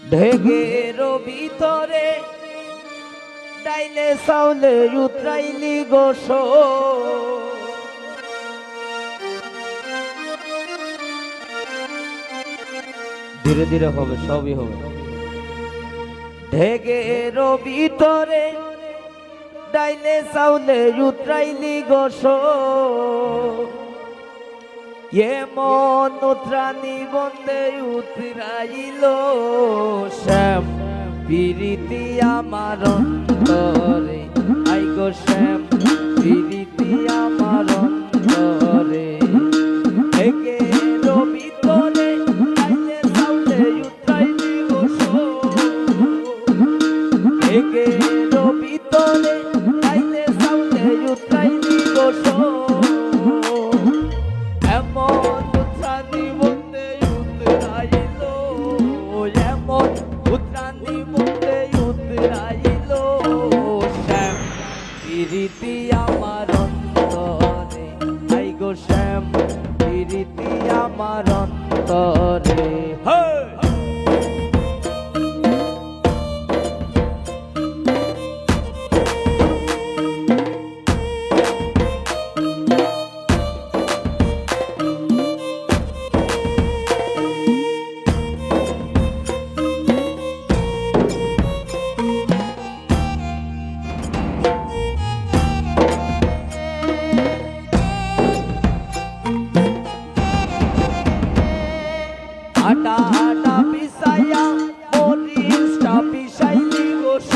ঢেকের ভিতরে ডাইলে চাউলে উতরাইলি গোস ধীরে ধীরে হবে, সবই হবে। ঢেকের ভিতরে ডাইলে চাউলে উতরাইলি গোস এমন উত্রানি বন্দে উতরাইল শ্যাম প্রীতি আমার অন্তরে, আই গো শ্যাম প্রীতি আমার অন্তরে। ঢেকের ভিতরে ডাইলে চাউলে উতরাইলি গোস, ঢেকের ভিতরে ডাইলে চাউলে উতরাইলি গোস এমন উত্রানি বন্দে উতরাইল, এমন উত্রানি বন্দে উতরাইল শ্যাম প্রীতি আমার অন্তরে, আই গো শ্যাম প্রীতি আমার অন্তরে। আটা আটা পিসাইয়া মরিচটা পিসাইলি গোস,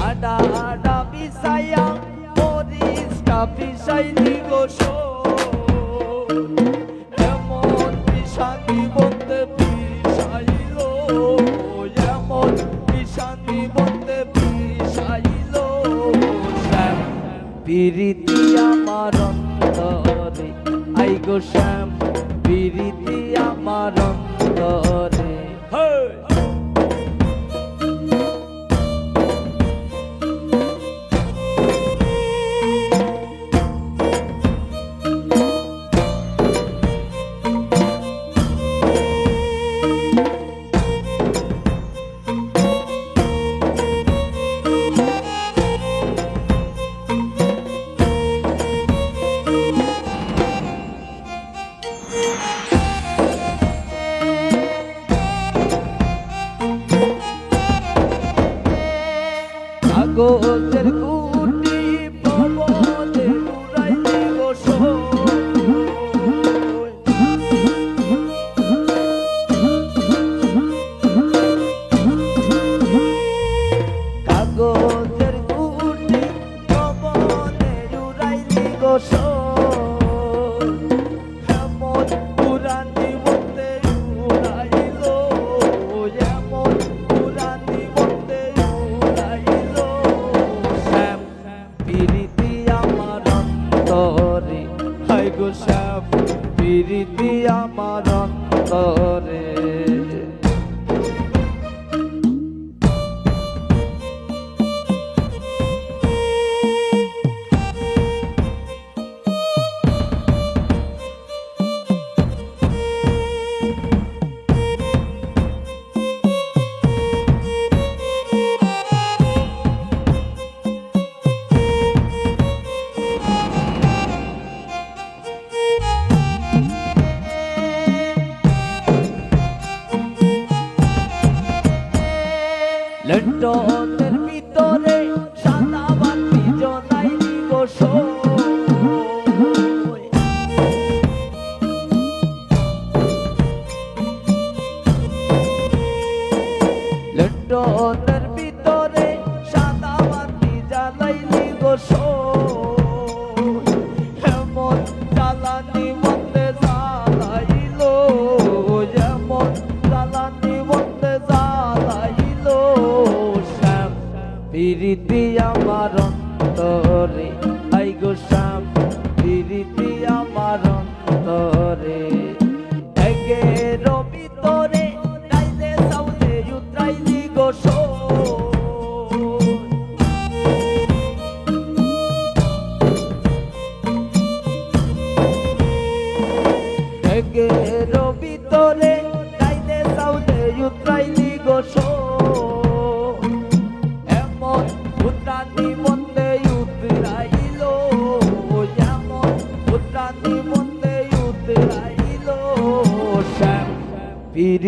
আটা আটা পিসাইয়া মরিচটা পিসাইলি গোস এমন পিসানি বলতে পিসাইল, এমন পিসানি বলতে পিসাইল শ্যাম প্রীতি আমার অন্তরে, আই গো শ্যাম প্রীতি আমার অন্তরে। কাগজের কুটি পবনে উড়াইলি গোস, কাগজের কুটি পবনে উড়াইলি গোস এমন পুরানি বন্দে উড়াইল, এমন পুরানি বন্দে উড়াইল শ্যাম প্রীতি আমার অন্তরে, হাই গো শ্যাম প্রীতি আমার অন্তরে। লন্ডনের ভিতরে সাদা বাতি জ্বলাইলি গোস, লন্ডনের ভিতরে সাদা বাতি জ্বালাইলি গোস এমন জ্বালানি বন্দে জ্বালাইল, এমন জ্বালানি বন্দে জ্বালাইল শ্যাম প্রীতি আমার অন্তরে, আই গো শ্যাম প্রীতি আমার অন্তরে। ঢেকের ভিতরে ডাইলে চাউলে উতরাইলি গোস,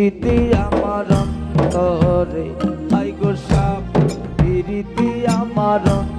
প্রীতি আমার অন্তরে, আই গো স্বামী প্রীতি আমার অন্তরে।